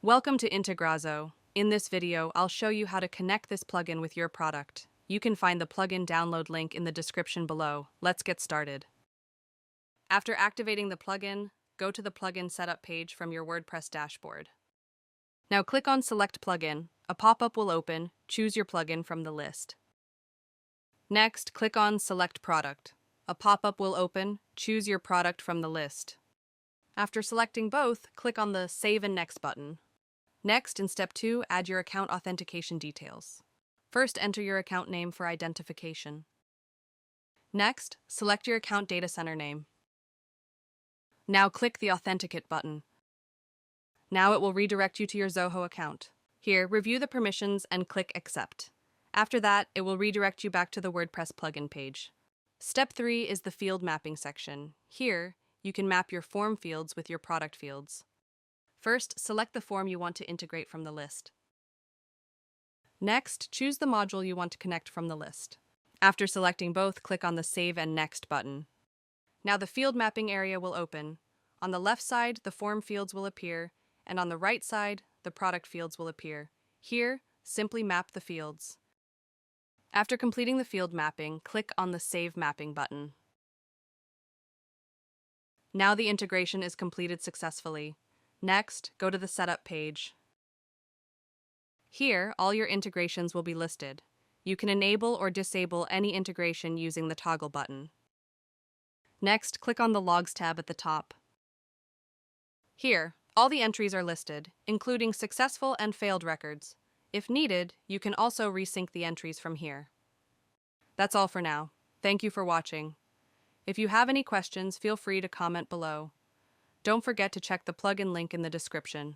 Welcome to Integrazo. In this video, I'll show you how to connect this plugin with your product. You can find the plugin download link in the description below. Let's get started. After activating the plugin, go to the plugin setup page from your WordPress dashboard. Now click on Select Plugin. A pop-up will open. Choose your plugin from the list. Next, click on Select Product. A pop-up will open. Choose your product from the list. After selecting both, click on the Save and Next button. Next, in Step 2, add your account authentication details. First, enter your account name for identification. Next, select your account data center name. Now click the Authenticate button. Now it will redirect you to your Zoho account. Here, review the permissions and click Accept. After that, it will redirect you back to the WordPress plugin page. Step 3 is the field mapping section. Here, you can map your form fields with your product fields. First, select the form you want to integrate from the list. Next, choose the module you want to connect from the list. After selecting both, click on the Save and Next button. Now the field mapping area will open. On the left side, the form fields will appear, and on the right side, the product fields will appear. Here, simply map the fields. After completing the field mapping, click on the Save Mapping button. Now the integration is completed successfully. Next, go to the Setup page. Here, all your integrations will be listed. You can enable or disable any integration using the toggle button. Next, click on the Logs tab at the top. Here, all the entries are listed, including successful and failed records. If needed, you can also resync the entries from here. That's all for now. Thank you for watching. If you have any questions, feel free to comment below. Don't forget to check the plugin link in the description.